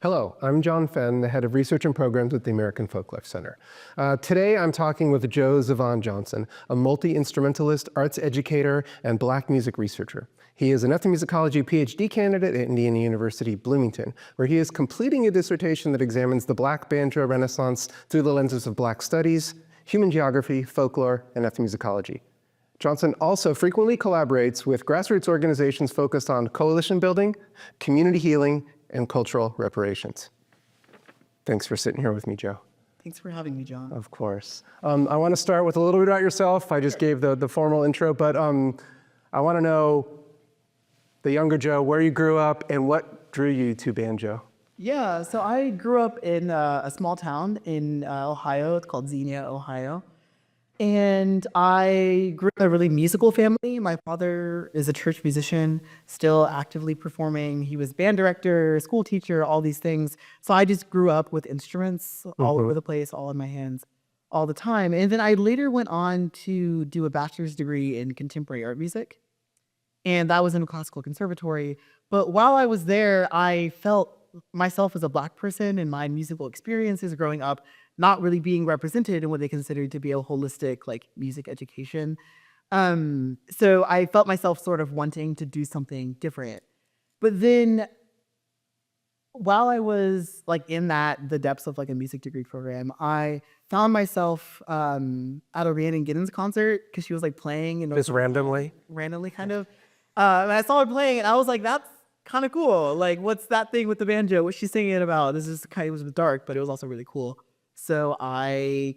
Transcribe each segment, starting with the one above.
Hello, I'm John Fenn, the head of research and programs at the American Folklife Center. Today I'm talking with Joe Zavon Johnson, a multi-instrumentalist, arts educator, and Black music researcher. He is an ethnomusicology PhD candidate at Indiana University, Bloomington, where he is completing a dissertation that examines the Black banjo renaissance through the lenses of Black studies, human geography, folklore, and ethnomusicology. Johnson also frequently collaborates with grassroots organizations focused on coalition building, community healing, and cultural reparations. Thanks for sitting here with me, Joe. Thanks for having me, John. Of course. I want to start with a little bit about yourself. I just gave the formal intro, but I want to know, the younger Joe, where you grew up and what drew you to banjo? Yeah, so I grew up in a small town in Ohio. It's called Xenia, Ohio. And I grew up in a really musical family. My father is a church musician, still actively performing. He was band director, school teacher, all these things. So I just grew up with instruments all over the place, all in my hands, all the time. And then I later went on to do a bachelor's degree in contemporary art music. And that was in a classical conservatory. But while I was there, I felt myself as a Black person and my musical experiences growing up not really being represented in what they considered to be a holistic like music education. So I felt myself sort of wanting to do something different. But then while I was like in the depths of like a music degree program, I found myself at a Rhiannon Giddens concert because she was like playing in Just randomly kind of. And I saw her playing and I was like, that's kind of cool. Like, what's that thing with the banjo? What's she singing about? This is kind of, it was dark, but it was also really cool. So I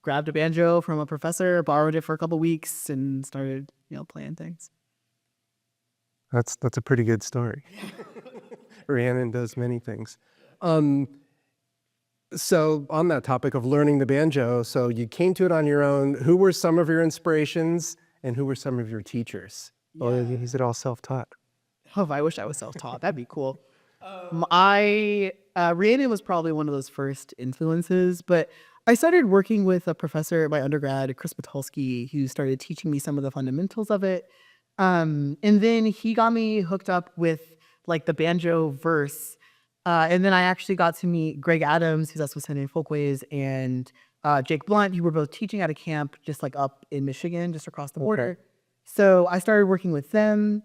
grabbed a banjo from a professor, borrowed it for a couple weeks, and started, playing things. That's a pretty good story. Rhiannon does many things. So on that topic of learning the banjo, so you came to it on your own. Who were some of your inspirations and who were some of your teachers? Yeah. Or is it all self-taught? Oh, I wish I was self-taught. That'd be cool. Rhiannon was probably one of those first influences, but I started working with a professor at my undergrad, Chris Patulski, who started teaching me some of the fundamentals of it. And then he got me hooked up with like the banjo verse. And then I actually got to meet Greg Adams, who's also with Sending Folkways, and Jake Blunt, who were both teaching at a camp just like up in Michigan, just across the border. Okay. So I started working with them.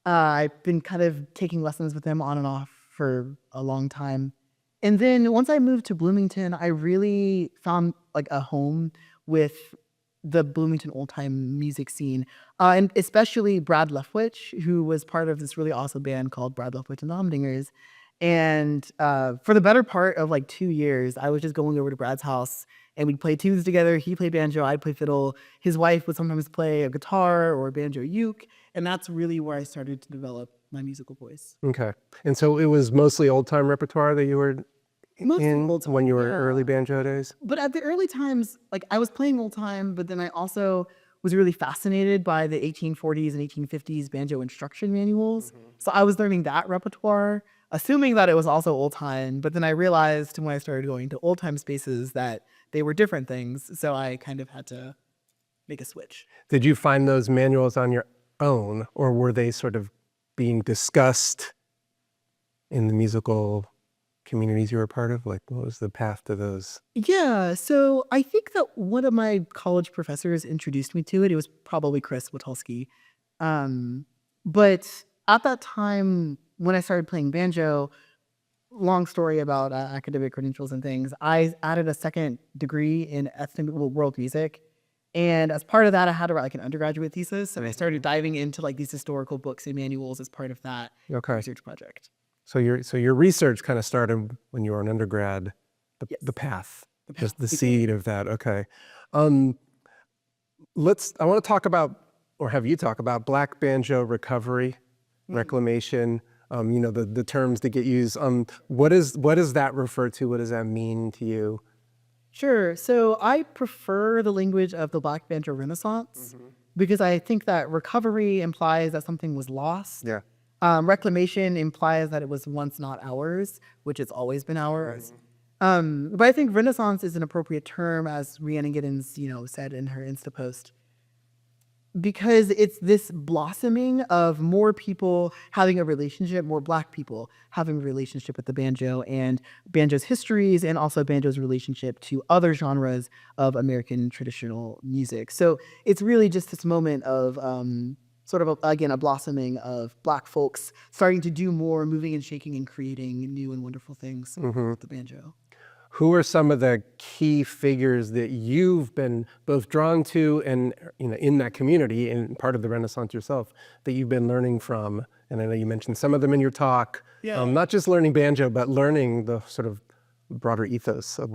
I've been kind of taking lessons with them on and off for a long time. And then once I moved to Bloomington, I really found like a home with the Bloomington old time music scene. And especially Brad Leftwich, who was part of this really awesome band called Brad Leftwich and the Humdingers. And for the better part of like 2 years, I was just going over to Brad's house and we'd play tunes together. He played banjo, I'd play fiddle. His wife would sometimes play a guitar or a banjo uke. And that's really where I started to develop my musical voice. Okay. And so it was mostly old time repertoire that you were in when you were early banjo days? But at the early times, like I was playing old time, but then I also was really fascinated by the 1840s and 1850s banjo instruction manuals. So I was learning that repertoire, assuming that it was also old time. But then I realized when I started going to old time spaces that they were different things. So I kind of had to make a switch. Did you find those manuals on your own, or were they sort of being discussed in the musical communities you were a part of? Like, what was the path to those? Yeah, so I think that one of my college professors introduced me to it. It was probably Chris Witulski. But at that time, when I started playing banjo, long story about academic credentials and things, I added a second degree in world music. And as part of that, I had to write like an undergraduate thesis. And I started diving into like these historical books and manuals as part of that research project. So your research kind of started when you were an undergrad, Yes. the path, just the seed of that. Okay. I want to talk about, or have you talk about Black banjo recovery, reclamation, the terms that get used. What does that refer to? What does that mean to you? Sure. So I prefer the language of the Black banjo renaissance because I think that recovery implies that something was lost. Yeah. Reclamation implies that it was once not ours, which it's always been ours. But I think renaissance is an appropriate term, as Rhiannon Giddens, said in her Insta post. because it's this blossoming of more people having a relationship, more Black people having a relationship with the banjo and banjo's histories, and also banjo's relationship to other genres of American traditional music. So it's really just this moment of sort of, again, a blossoming of Black folks starting to do more, moving and shaking and creating new and wonderful things with the banjo. Who are some of the key figures that you've been both drawn to and in that community and part of the Renaissance yourself that you've been learning from? And I know you mentioned some of them in your talk. Yeah. Not just learning banjo, but learning the sort of broader ethos of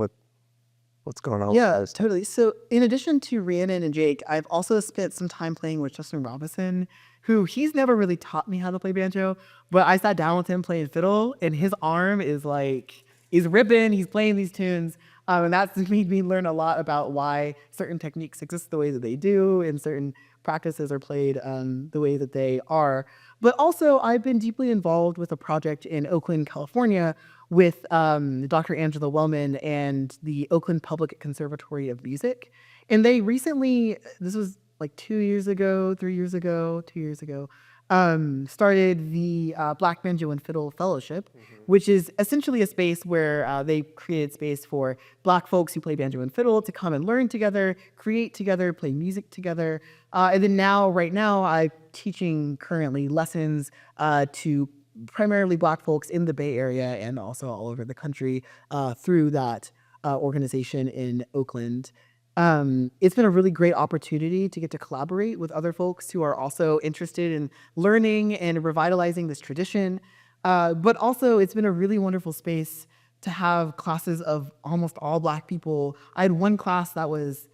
what's going on. Yeah, totally. So in addition to Rhiannon and Jake, I've also spent some time playing with Justin Robinson, who he's never really taught me how to play banjo, but I sat down with him playing fiddle, and his arm is like, he's ripping, he's playing these tunes. And that's made me learn a lot about why certain techniques exist the way that they do, and certain practices are played the way that they are. But also, I've been deeply involved with a project in Oakland, California, with Dr. Angela Wellman and the Oakland Public Conservatory of Music. And they recently, this was like 2 years ago, 3 years ago, 2 years ago, started the Black Banjo and Fiddle Fellowship, which is essentially a space where they created space for Black folks who play banjo and fiddle to come and learn together, create together, play music together. And then right now, I'm teaching currently lessons to primarily Black folks in the Bay Area and also all over the country through that organization in Oakland. It's been a really great opportunity to get to collaborate with other folks who are also interested in learning and revitalizing this tradition. But also, it's been a really wonderful space to have classes of almost all Black people. I had one class that was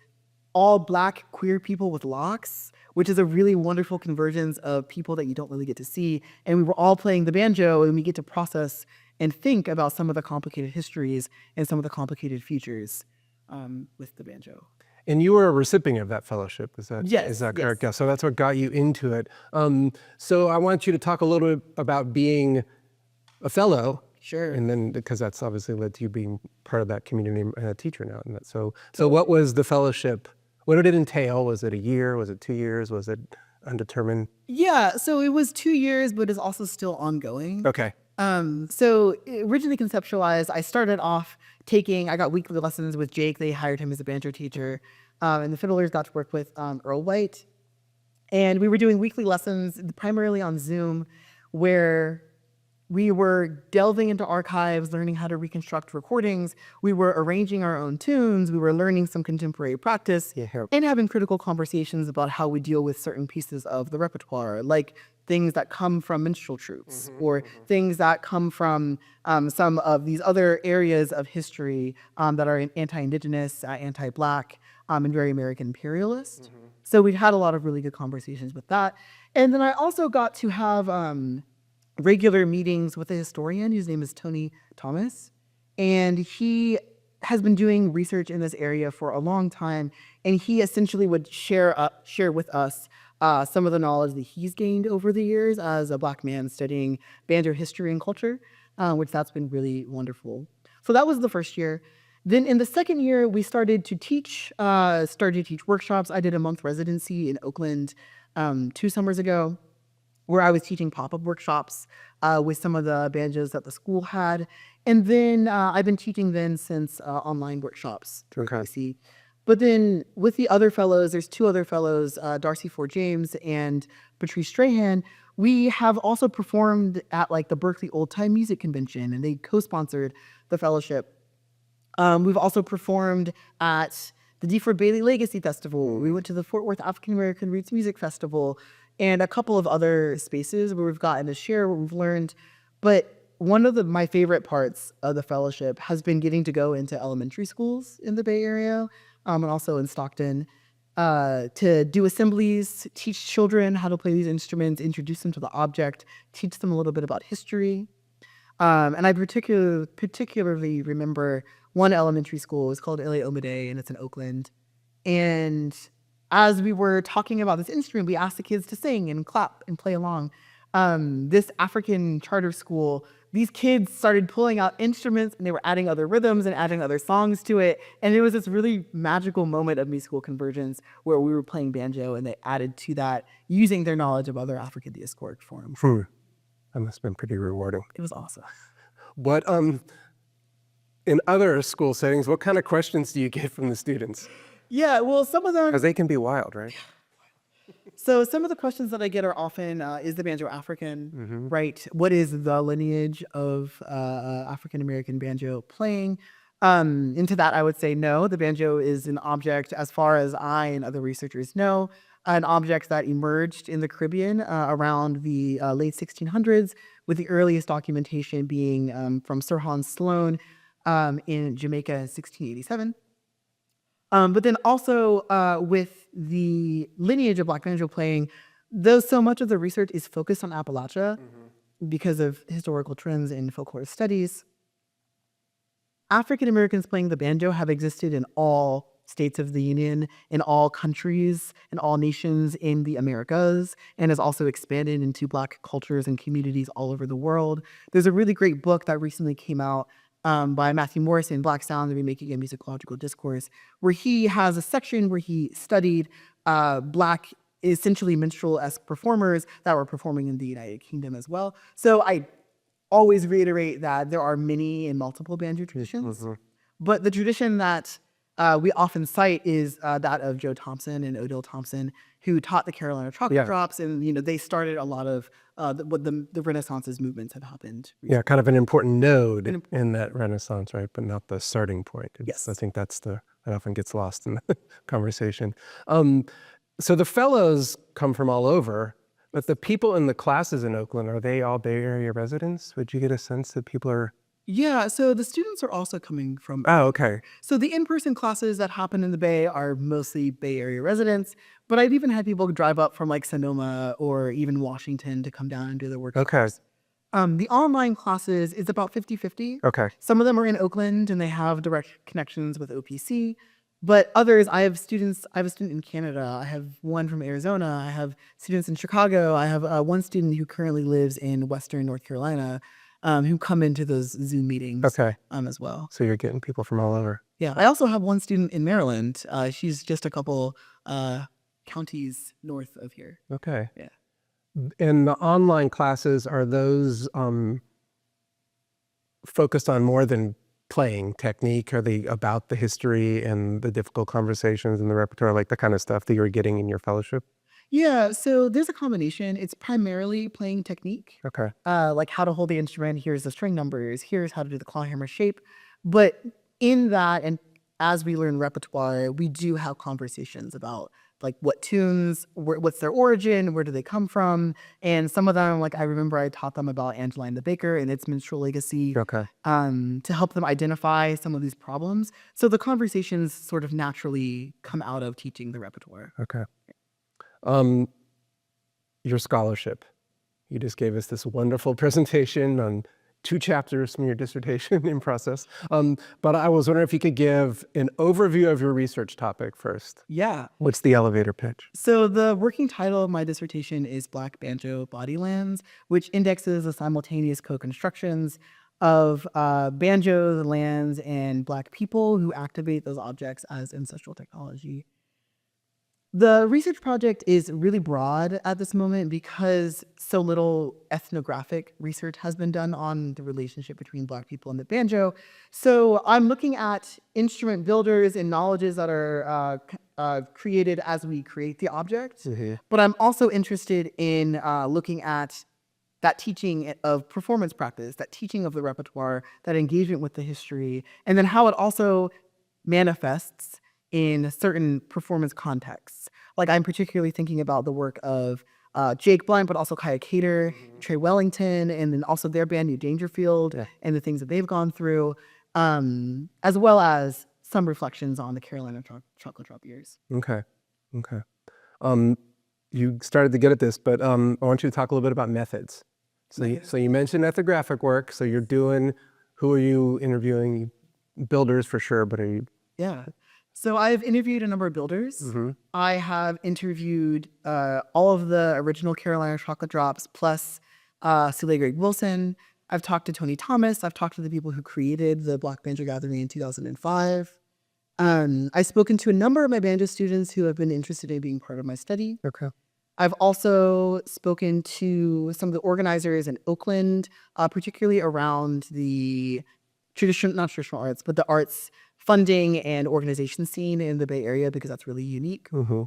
all Black queer people with locks, which is a really wonderful convergence of people that you don't really get to see. And we were all playing the banjo, and we get to process and think about some of the complicated histories and some of the complicated futures with the banjo. And you were a recipient of that fellowship, is that Yes, correct? yes. Yeah, so that's what got you into it. So I want you to talk a little bit about being a fellow. Sure. And then, because that's obviously led to you being part of that community and a teacher now. And so what was the fellowship? What did it entail? Was it a year? Was it 2 years? Was it undetermined? Yeah, so it was 2 years, but it's also still ongoing. Okay. So originally conceptualized, I started off I got weekly lessons with Jake. They hired him as a banjo teacher. And the fiddlers got to work with Earl White. And we were doing weekly lessons primarily on Zoom, where we were delving into archives, learning how to reconstruct recordings. We were arranging our own tunes. We were learning some contemporary practice and having critical conversations about how we deal with certain pieces of the repertoire, like things that come from minstrel troupes or things that come from some of these other areas of history that are anti-Indigenous, anti-Black, and very American imperialist. So we had a lot of really good conversations with that. And then I also got to have regular meetings with a historian whose name is Tony Thomas. And he has been doing research in this area for a long time. And he essentially would share with us some of the knowledge that he's gained over the years as a Black man studying banjo history and culture, which that's been really wonderful. So that was the first year. Then in the second year, we started to teach workshops. I did a month residency in Oakland 2 summers ago, where I was teaching pop-up workshops with some of the banjos that the school had. And then I've been teaching since online workshops through KC. But then with the other fellows, there's 2 other fellows, Darcy Ford James and Patrice Strahan. We have also performed at like the Berkeley Old Time Music Convention, and they co-sponsored the fellowship. We've also performed at the DeFord Bailey Legacy Festival. We went to the Fort Worth African American Roots Music Festival and a couple of other spaces where we've gotten to share what we've learned. But one of my favorite parts of the fellowship has been getting to go into elementary schools in the Bay Area and also in Stockton to do assemblies, teach children how to play these instruments, introduce them to the object, teach them a little bit about history. And I particularly remember one elementary school. It's called Ile Omide, and it's in Oakland. And as we were talking about this instrument, we asked the kids to sing and clap and play along. This African charter school these kids started pulling out instruments and they were adding other rhythms and adding other songs to it. And it was this really magical moment of musical convergence where we were playing banjo and they added to that using their knowledge of other African diasporic forms. That must have been pretty rewarding. It was awesome. What, in other school settings, what kind of questions do you get from the students? Yeah, well, some of them. Because they can be wild, right? So some of the questions that I get are often, is the banjo African, right? What is the lineage of African-American banjo playing? Into that, I would say no. The banjo is an object, as far as I and other researchers know, an object that emerged in the Caribbean around the late 1600s, with the earliest documentation being from Sir Hans Sloane in Jamaica in 1687. But then also with the lineage of Black banjo playing, though so much of the research is focused on Appalachia because of historical trends in folklore studies, African Americans playing the banjo have existed in all states of the Union, in all countries, in all nations in the Americas, and has also expanded into Black cultures and communities all over the world. There's a really great book that recently came out by Matthew Morrison, Black Sound, the Remaking a Musicological Discourse, where he has a section where he studied Black, essentially minstrel-esque performers that were performing in the United Kingdom as well. So I always reiterate that there are many and multiple banjo traditions, but the tradition that we often cite is that of Joe Thompson and Odell Thompson, who taught the Carolina Chocolate Drops, and they started a lot of what the Renaissance's movements have happened. Yeah, kind of an important node in that Renaissance, right? But not the starting point. Yes. I think that often gets lost in the conversation. So the fellows come from all over, but the people in the classes in Oakland, are they all Bay Area residents? Would you get a sense that people are... Yeah, so the students are also coming from... Oh, okay. So the in-person classes that happen in the Bay are mostly Bay Area residents, but I've even had people drive up from like Sonoma or even Washington to come down and do their workshops. Okay. The online classes is about 50-50. Okay. Some of them are in Oakland and they have direct connections with OPC, but others, I have a student in Canada, I have one from Arizona, I have students in Chicago, I have one student who currently lives in Western North Carolina, who come into those Zoom meetings as well. So you're getting people from all over. Yeah, I also have one student in Maryland. She's just a couple counties north of here. Okay. Yeah. And the online classes, are those focused on more than playing technique? Are they about the history and the difficult conversations and the repertoire, like the kind of stuff that you're getting in your fellowship? Yeah, so there's a combination. It's primarily playing technique. Okay. Like how to hold the instrument, here's the string numbers, here's how to do the clawhammer shape. But in that, and as we learn repertoire, we do have conversations about like what tunes, what's their origin, where do they come from? And some of them, like I remember I taught them about Angeline the Baker and its minstrel legacy to help them identify some of these problems. So the conversations sort of naturally come out of teaching the repertoire. Okay. Your scholarship. You just gave us this wonderful presentation on 2 chapters from your dissertation in process. But I was wondering if you could give an overview of your research topic first. Yeah. What's the elevator pitch? So the working title of my dissertation is Black Banjo Bodylands, which indexes the simultaneous co-constructions of banjos, lands, and Black people who activate those objects as ancestral technology. The research project is really broad at this moment because so little ethnographic research has been done on the relationship between Black people and the banjo. So I'm looking at instrument builders and knowledges that are created as we create the object. But I'm also interested in looking at that teaching of performance practice, that teaching of the repertoire, that engagement with the history, and then how it also manifests in certain performance contexts. Like I'm particularly thinking about the work of Jake Blunt, but also Kaya Cater, Trey Wellington, and then also their band New Dangerfield and the things that they've gone through, as well as some reflections on the Carolina Chocolate Drop years. Okay. You started to get at this, but I want you to talk a little bit about methods. So you mentioned ethnographic work. So you're doing, who are you interviewing? Builders for sure, but are you? Yeah. So I've interviewed a number of builders. I have interviewed all of the original Carolina Chocolate Drops plus Celia Greg Wilson. I've talked to Tony Thomas. I've talked to the people who created the Black Banjo Gathering in 2005. I've spoken to a number of my banjo students who have been interested in being part of my study. Okay. I've also spoken to some of the organizers in Oakland, particularly around the not traditional arts, but the arts funding and organization scene in the Bay Area, because that's really unique. Mm-hmm.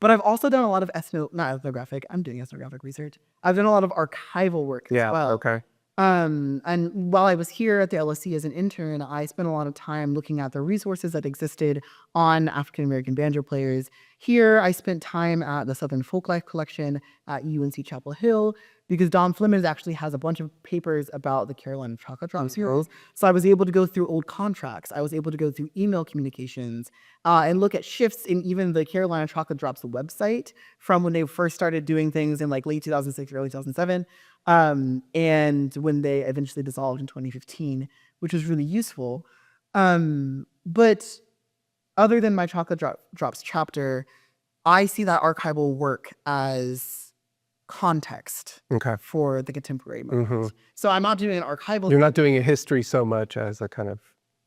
But I've also done a lot of not ethnographic, I'm doing ethnographic research. I've done a lot of archival work as well. Okay. And while I was here at the LSE as an intern, I spent a lot of time looking at the resources that existed on African American banjo players. Here, I spent time at the Southern Folklife Collection at UNC Chapel Hill, because Don Flemons actually has a bunch of papers about the Carolina Chocolate Drop series. So I was able to go through old contracts. I was able to go through email communications and look at shifts in even the Carolina Chocolate Drops website from when they first started doing things in like late 2006, early 2007. And when they eventually dissolved in 2015, which was really useful. But other than my Chocolate Drops chapter, I see that archival work as context for the contemporary moment. Mm-hmm. So I'm not doing an archival. You're not doing a history so much as a kind of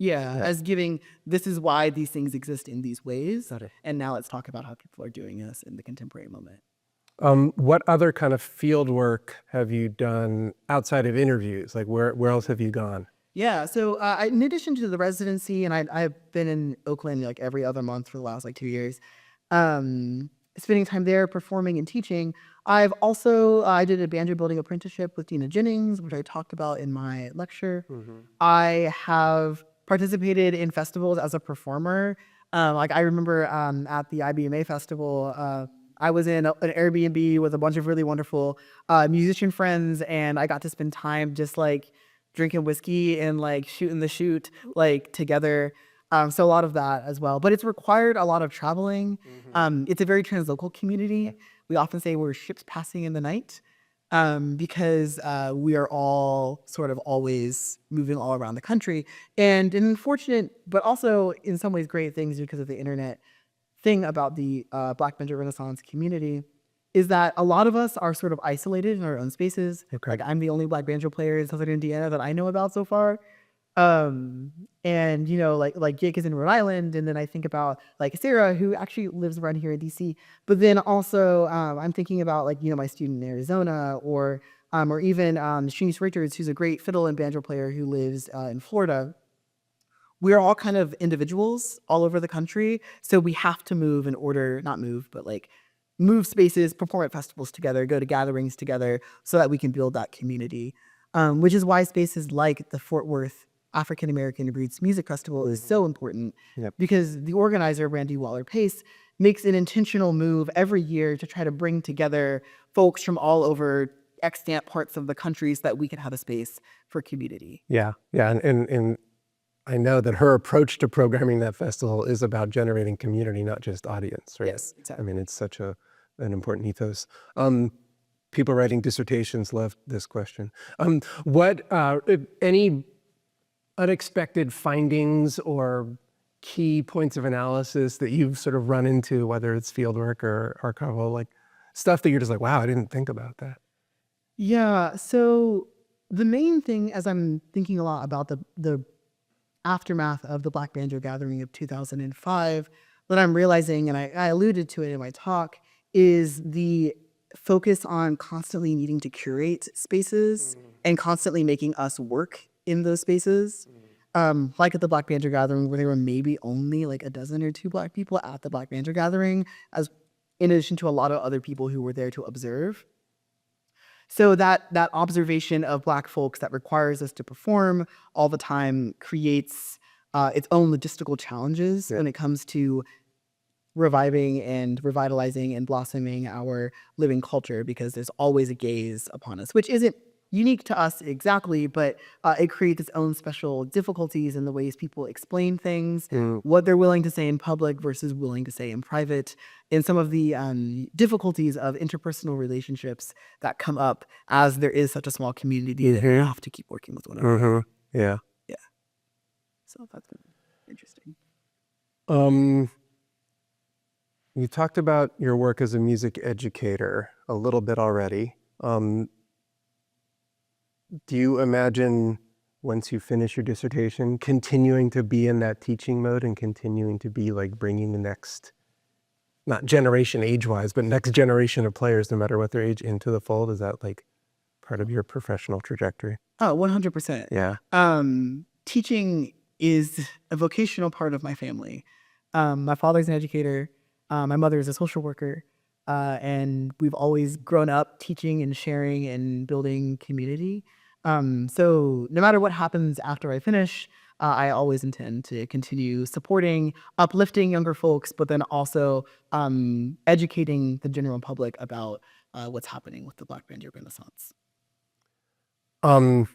as giving, this is why these things exist in these ways. And now let's talk about how people are doing this in the contemporary moment. What other kind of field work have you done outside of interviews? Like where else have you gone? Yeah, so in addition to the residency, and I've been in Oakland like every other month for the last like 2 years, spending time there performing and teaching. I've also, I did a banjo building apprenticeship with Dina Jennings, which I talked about in my lecture. Mm-hmm. I have participated in festivals as a performer. Like I remember at the IBMA festival, I was in an Airbnb with a bunch of really wonderful musician friends, and I got to spend time just like drinking whiskey and like shooting the shoot like together. So a lot of that as well, but it's required a lot of traveling. Mm-hmm. It's a very translocal community. We often say we're ships passing in the night because we are all sort of always moving all around the country. And an unfortunate, but also in some ways great things because of the internet thing about the Black Banjo Renaissance community is that a lot of us are sort of isolated in our own spaces. Okay. Like I'm the only Black banjo player in Southern Indiana that I know about so far. And you know, like Jake is in Rhode Island, and then I think about like Sarah, who actually lives around here in DC. But then also, I'm thinking about like, you know, my student in Arizona, or even Shanice Richards, who's a great fiddle and banjo player who lives in Florida. We're all kind of individuals all over the country, so we have to move in order, not move, but like move spaces, perform at festivals together, go to gatherings together, so that we can build that community. Which is why spaces like the Fort Worth African American Roots Music Festival is so important, because the organizer, Randy Waller-Pace, makes an intentional move every year to try to bring together folks from all over extant parts of the country so that we can have a space for community. Yeah. And I know that her approach to programming that festival is about generating community, not just audience, right? Yes, exactly. I mean, it's such an important ethos. People writing dissertations love this question. What any unexpected findings or key points of analysis that you've sort of run into, whether it's fieldwork or archival, like stuff that you're just like, wow, I didn't think about that? Yeah, so the main thing, as I'm thinking a lot about the aftermath of the Black Banjo Gathering of 2005, that I'm realizing, and I alluded to it in my talk, is the focus on constantly needing to curate spaces and constantly making us work in those spaces. Like at the Black Banjo Gathering, where there were maybe only like a dozen or two Black people at the Black Banjo Gathering, as in addition to a lot of other people who were there to observe. So that observation of Black folks that requires us to perform all the time creates its own logistical challenges when it comes to reviving and revitalizing and blossoming our living culture, because there's always a gaze upon us, which isn't unique to us exactly, but it creates its own special difficulties in the ways people explain things, what they're willing to say in public versus willing to say in private, and some of the difficulties of interpersonal relationships that come up as there is such a small community that you have to keep working with one another. Yeah. So that's been interesting. You talked about your work as a music educator a little bit already. Do you imagine once you finish your dissertation, continuing to be in that teaching mode and continuing to be like bringing the next, not generation age-wise, but next generation of players, no matter what their age, into the fold? Is that like part of your professional trajectory? Oh, 100%. Yeah. Teaching is a vocational part of my family. My father's an educator. My mother is a social worker. And we've always grown up teaching and sharing and building community. So no matter what happens after I finish, I always intend to continue supporting, uplifting younger folks, but then also educating the general public about what's happening with the Black Banjo Renaissance. On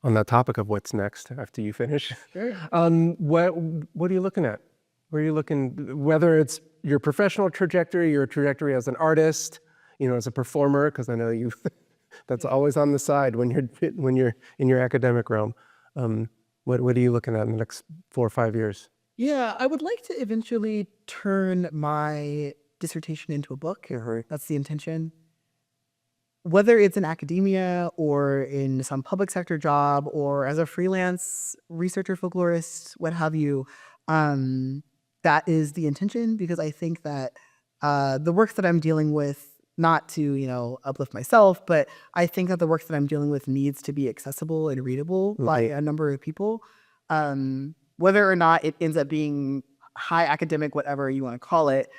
that topic of what's next after you finish, Sure. what are you looking at? Where are you looking, whether it's your professional trajectory, your trajectory as an artist, as a performer, because I know you, that's always on the side when you're in your academic realm. What are you looking at in the next 4 or 5 years? Yeah, I would like to eventually turn my dissertation into a book. That's the intention. Whether it's in academia or in some public sector job or as a freelance researcher, folklorist, what have you, that is the intention, because I think that the work that I'm dealing with, not to, uplift myself, but I think that the work that I'm dealing with needs to be accessible and readable by a number of people. Whether or not it ends up being high academic, whatever you want to call it,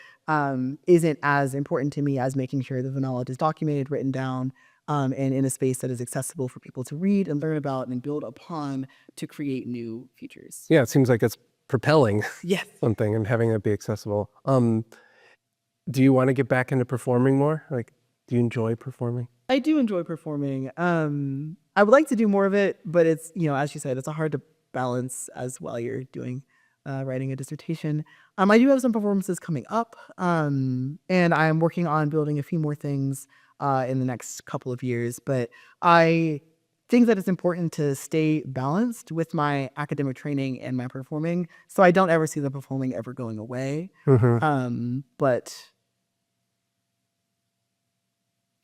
isn't as important to me as making sure that the knowledge is documented, written down, and in a space that is accessible for people to read and learn about and build upon to create new features. Yeah, it seems like it's propelling Yes. something and having it be accessible. Do you want to get back into performing more? Like, do you enjoy performing? I do enjoy performing. I would like to do more of it, but it's, as you said, it's hard to balance as while you're doing writing a dissertation. I do have some performances coming up, and I'm working on building a few more things in the next couple of years. But I think that it's important to stay balanced with my academic training and my performing, so I don't ever see the performing ever going away. But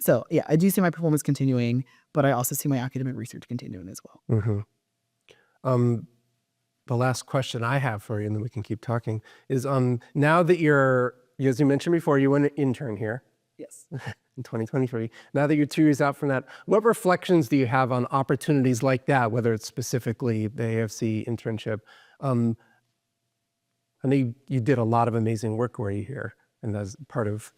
so yeah, I do see my performance continuing, but I also see my academic research continuing as well. The last question I have for you, and then we can keep talking, is now that you're, as you mentioned before, you were an intern here Yes. in 2023. Now that you're 2 years out from that, what reflections do you have on opportunities like that, whether it's specifically the AFC internship? I know you did a lot of amazing work where you here, and that's part of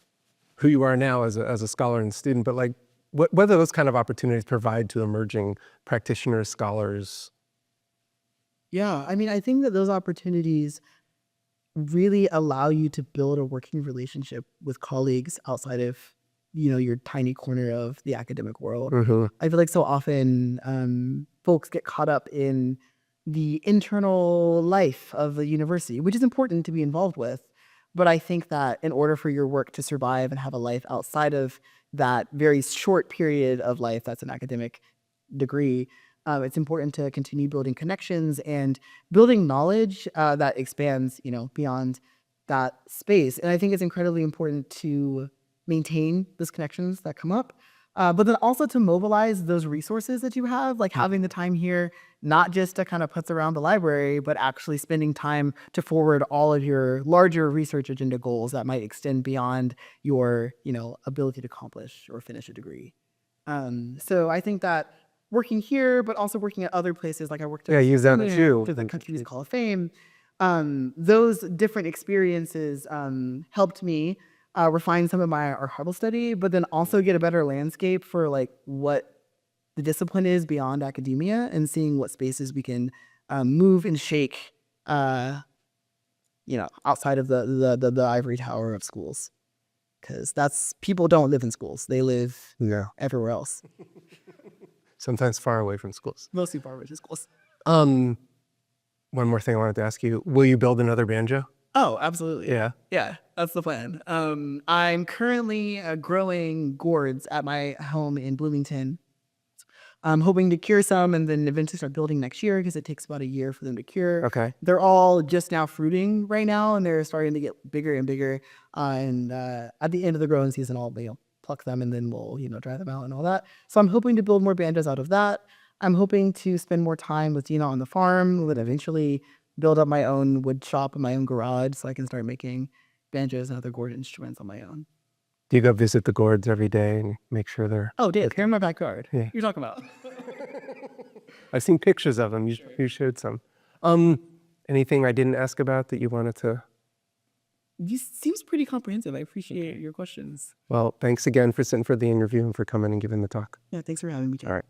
who you are now as a scholar and student, but like, what do those kind of opportunities provide to emerging practitioners, scholars? Yeah, I mean, I think that those opportunities really allow you to build a working relationship with colleagues outside of, your tiny corner of the academic world. I feel like so often folks get caught up in the internal life of the university, which is important to be involved with. But I think that in order for your work to survive and have a life outside of that very short period of life that's an academic degree, it's important to continue building connections and building knowledge that expands, beyond that space. And I think it's incredibly important to maintain those connections that come up, but then also to mobilize those resources that you have, like having the time here, not just to kind of putz around the library, but actually spending time to forward all of your larger research agenda goals that might extend beyond your, ability to accomplish or finish a degree. So I think that working here, but also working at other places, like I worked at use that too. to the Country Music Hall of Fame. Those different experiences helped me refine some of my archival study, but then also get a better landscape for like what the discipline is beyond academia and seeing what spaces we can move and shake, outside of the ivory tower of schools. Because people don't live in schools; they live everywhere else. Sometimes far away from schools. Mostly far away from schools. One more thing I wanted to ask you. Will you build another banjo? Oh, absolutely. Yeah. That's the plan. I'm currently growing gourds at my home in Bloomington. I'm hoping to cure some and then eventually start building next year, because it takes about a year for them to cure. Okay. They're all just now fruiting right now, and they're starting to get bigger and bigger. And at the end of the growing season, I'll pluck them and then we'll, dry them out and all that. So I'm hoping to build more banjos out of that. I'm hoping to spend more time with Dina on the farm, and eventually build up my own wood shop and my own garage so I can start making banjos and other gourd instruments on my own. Do you go visit the gourds every day and make sure they're... Oh, Dave, here in my backyard. Yeah. You're talking about? I've seen pictures of them. You showed some. Anything I didn't ask about that you wanted to... This seems pretty comprehensive. I appreciate your questions. Well, thanks again for sitting for the interview and for coming and giving the talk. Yeah, thanks for having me, Jay. All right.